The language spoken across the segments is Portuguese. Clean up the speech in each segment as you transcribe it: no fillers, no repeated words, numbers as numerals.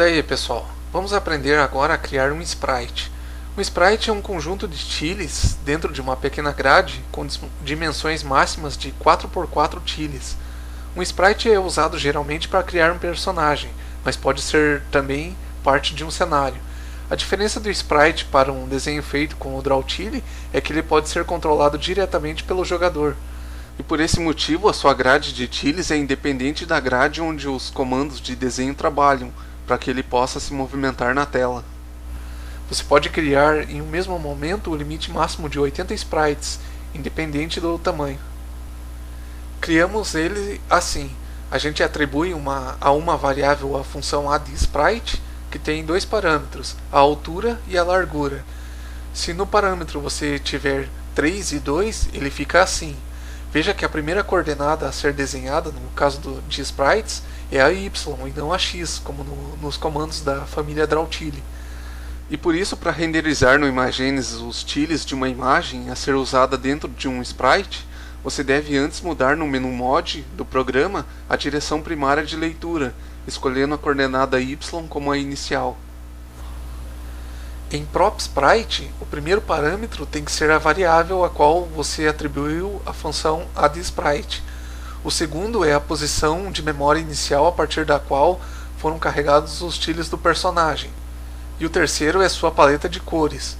Daí pessoal, vamos aprender agora a criar um sprite. Um sprite é um conjunto de tiles dentro de uma pequena grade com dimensões máximas de 4x4 tiles. Um sprite é usado geralmente para criar um personagem, mas pode ser também parte de um cenário. A diferença do sprite para um desenho feito com o Drawtile é que ele pode ser controlado diretamente pelo jogador. E por esse motivo a sua grade de tiles é independente da grade onde os comandos de desenho trabalham, para que ele possa se movimentar na tela. Você pode criar em um mesmo momento o limite máximo de 80 sprites, independente do tamanho. Criamos ele assim. A gente atribui a uma variável a função addSprite, que tem dois parâmetros, a altura e a largura. Se no parâmetro você tiver 3 e 2, ele fica assim. Veja que a primeira coordenada a ser desenhada, no caso de sprites, é a y e não a x, como nos comandos da família Drawtile. E por isso, para renderizar no Imagenes os tiles de uma imagem a ser usada dentro de um sprite, você deve antes mudar no menu Mod do programa a direção primária de leitura, escolhendo a coordenada y como a inicial. Em PropSprite, o primeiro parâmetro tem que ser a variável a qual você atribuiu a função addSprite. O segundo é a posição de memória inicial a partir da qual foram carregados os tiles do personagem. E o terceiro é sua paleta de cores.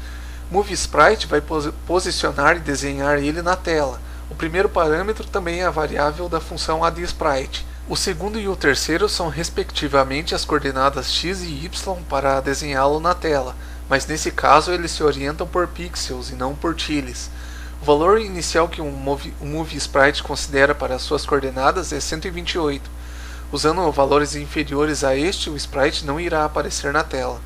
MoveSprite vai posicionar e desenhar ele na tela. O primeiro parâmetro também é a variável da função addSprite. O segundo e o terceiro são respectivamente as coordenadas x e y para desenhá-lo na tela, mas nesse caso eles se orientam por pixels e não por tiles. O valor inicial que um MoveSprite considera para suas coordenadas é 128. Usando valores inferiores a este, o sprite não irá aparecer na tela.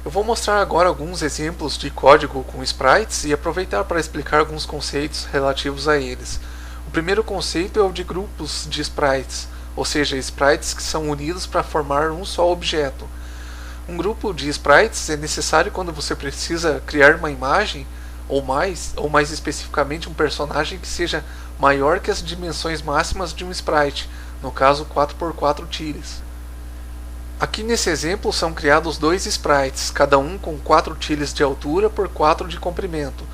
Eu vou mostrar agora alguns exemplos de código com sprites e aproveitar para explicar alguns conceitos relativos a eles. O primeiro conceito é o de grupos de sprites, ou seja, sprites que são unidos para formar um só objeto. Um grupo de sprites é necessário quando você precisa criar uma imagem, ou mais especificamente um personagem que seja maior que as dimensões máximas de um sprite, no caso 4x4 tiles. Aqui nesse exemplo são criados dois sprites, cada um com 4 tiles de altura por 4 de comprimento.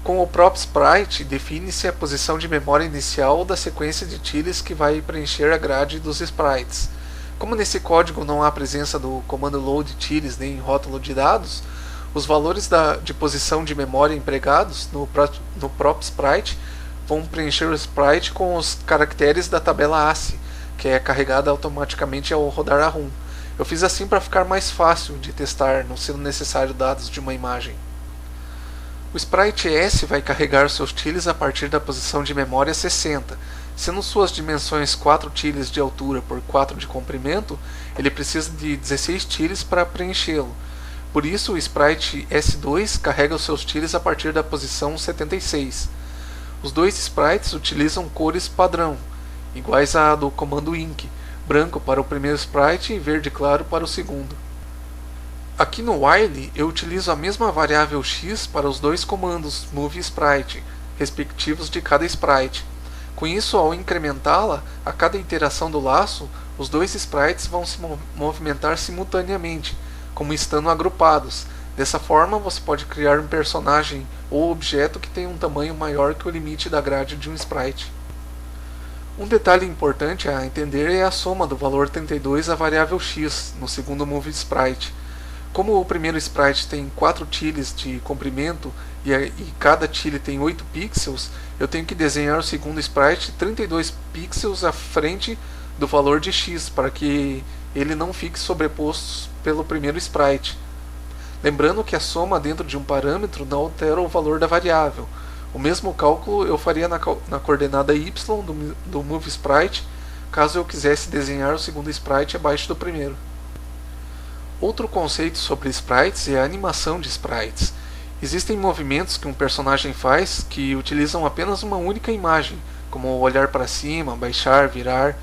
Com o PropSprite define-se a posição de memória inicial da sequência de tiles que vai preencher a grade dos sprites. Como nesse código não há presença do comando loadTiles nem rótulo de dados, os valores de posição de memória empregados no PropSprite vão preencher o sprite com os caracteres da tabela ASCII, que é carregada automaticamente ao rodar a ROM. Eu fiz assim para ficar mais fácil de testar, não sendo necessário dados de uma imagem. O sprite S vai carregar seus tiles a partir da posição de memória 60. Sendo suas dimensões 4 tiles de altura por 4 de comprimento, ele precisa de 16 tiles para preenchê-lo. Por isso, o sprite S2 carrega os seus tiles a partir da posição 76. Os dois sprites utilizam cores padrão, iguais à do comando INC, branco para o primeiro sprite e verde claro para o segundo. Aqui no while, eu utilizo a mesma variável x para os dois comandos MoveSprite, respectivos de cada sprite. Com isso, ao incrementá-la, a cada iteração do laço, os dois sprites vão se movimentar simultaneamente, como estando agrupados. Dessa forma, você pode criar um personagem ou objeto que tenha um tamanho maior que o limite da grade de um sprite. Um detalhe importante a entender é a soma do valor 32 à variável x no segundo MoveSprite. Como o primeiro sprite tem 4 tiles de comprimento e cada tile tem 8 pixels, eu tenho que desenhar o segundo sprite 32 pixels à frente do valor de x para que ele não fique sobreposto pelo primeiro sprite. Lembrando que a soma dentro de um parâmetro não altera o valor da variável. O mesmo cálculo eu faria na coordenada y do MoveSprite, caso eu quisesse desenhar o segundo sprite abaixo do primeiro. Outro conceito sobre sprites é a animação de sprites. Existem movimentos que um personagem faz que utilizam apenas uma única imagem, como olhar para cima, baixar, virar,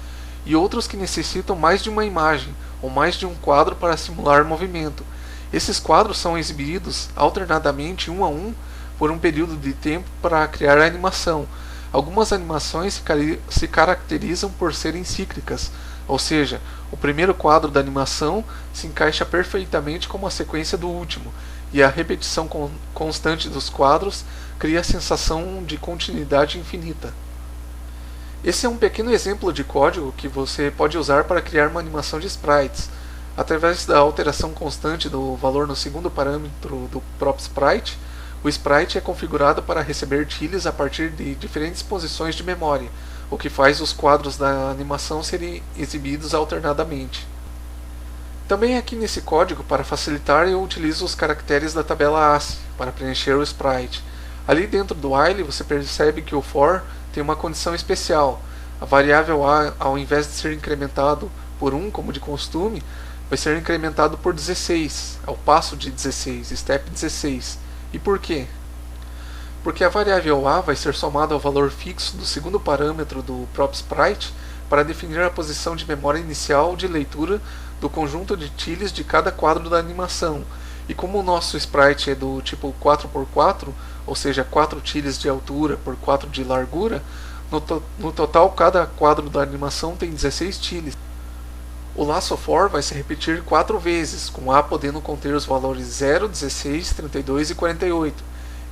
e outros que necessitam mais de uma imagem, ou mais de um quadro para simular movimento. Esses quadros são exibidos alternadamente um a um por um período de tempo para criar a animação. Algumas animações se caracterizam por serem cíclicas, ou seja, o primeiro quadro da animação se encaixa perfeitamente como a sequência do último, e a repetição constante dos quadros cria a sensação de continuidade infinita. Esse é um pequeno exemplo de código que você pode usar para criar uma animação de sprites. Através da alteração constante do valor no segundo parâmetro do prop sprite, o sprite é configurado para receber tiles a partir de diferentes posições de memória, o que faz os quadros da animação serem exibidos alternadamente. Também aqui nesse código, para facilitar, eu utilizo os caracteres da tabela ASCII para preencher o sprite. Ali dentro do while você percebe que o for tem uma condição especial. A variável a, ao invés de ser incrementado por 1, como de costume, vai ser incrementado por 16, ao passo de 16, step 16. E por quê? Porque a variável a vai ser somada ao valor fixo do segundo parâmetro do prop sprite para definir a posição de memória inicial de leitura do conjunto de tiles de cada quadro da animação. E como o nosso sprite é do tipo 4x4, ou seja, 4 tiles de altura por 4 de largura, no total cada quadro da animação tem 16 tiles. O laço for vai se repetir 4 vezes, com A podendo conter os valores 0, 16, 32 e 48,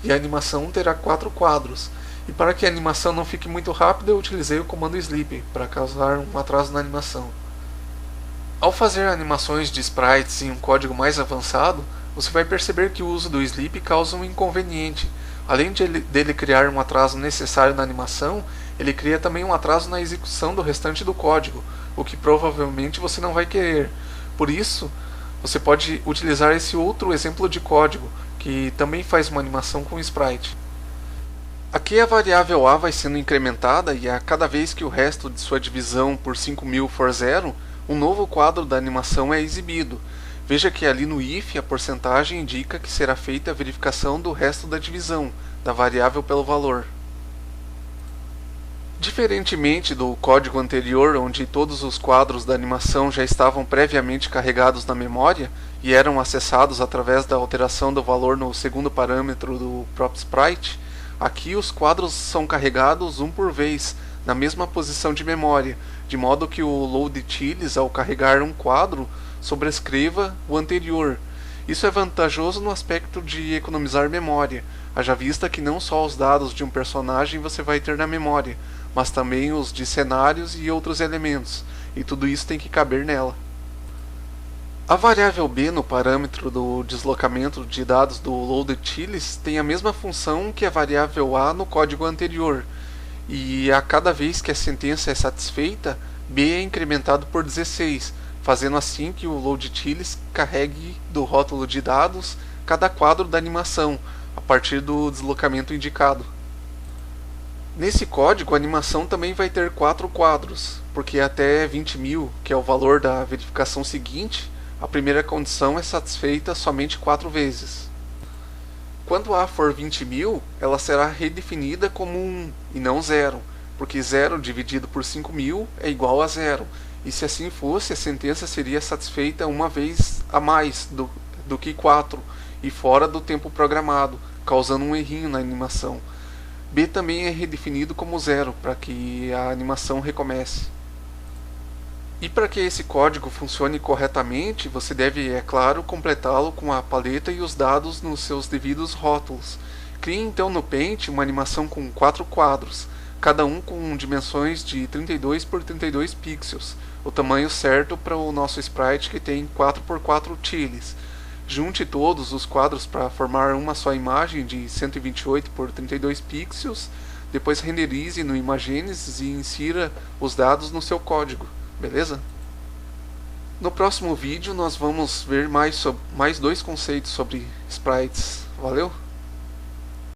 e a animação terá 4 quadros. E para que a animação não fique muito rápida, eu utilizei o comando sleep para causar um atraso na animação. Ao fazer animações de sprites em um código mais avançado, você vai perceber que o uso do sleep causa um inconveniente. Além dele criar um atraso necessário na animação, ele cria também um atraso na execução do restante do código, o que provavelmente você não vai querer. Por isso, você pode utilizar esse outro exemplo de código, que também faz uma animação com sprite. Aqui a variável a vai sendo incrementada e a cada vez que o resto de sua divisão por 5000 for zero, um novo quadro da animação é exibido. Veja que ali no if a porcentagem indica que será feita a verificação do resto da divisão, da variável pelo valor. Diferentemente do código anterior, onde todos os quadros da animação já estavam previamente carregados na memória e eram acessados através da alteração do valor no segundo parâmetro do prop sprite, aqui os quadros são carregados um por vez, na mesma posição de memória, de modo que o load tiles, ao carregar um quadro, sobrescreva o anterior. Isso é vantajoso no aspecto de economizar memória, haja vista que não só os dados de um personagem você vai ter na memória, mas também os de cenários e outros elementos, e tudo isso tem que caber nela. A variável b no parâmetro do deslocamento de dados do loadTiles tem a mesma função que a variável a no código anterior, e a cada vez que a sentença é satisfeita, b é incrementado por 16, fazendo assim que o loadTiles carregue do rótulo de dados cada quadro da animação, a partir do deslocamento indicado. Nesse código, a animação também vai ter 4 quadros, porque até 20.000, que é o valor da verificação seguinte, a primeira condição é satisfeita somente 4 vezes. Quando A for 20.000, ela será redefinida como 1 e não 0, porque 0 dividido por 5.000 é igual a 0, e se assim fosse, a sentença seria satisfeita uma vez a mais do que 4, e fora do tempo programado, causando um errinho na animação. B também é redefinido como 0, para que a animação recomece. E para que esse código funcione corretamente, você deve, é claro, completá-lo com a paleta e os dados nos seus devidos rótulos. Crie então no Paint uma animação com 4 quadros, cada um com dimensões de 32 por 32 pixels, o tamanho certo para o nosso sprite que tem 4x4 tiles. Junte todos os quadros para formar uma só imagem de 128 por 32 pixels, depois renderize no Imagenesis e insira os dados no seu código, beleza? No próximo vídeo nós vamos ver mais 2 conceitos sobre sprites. Valeu?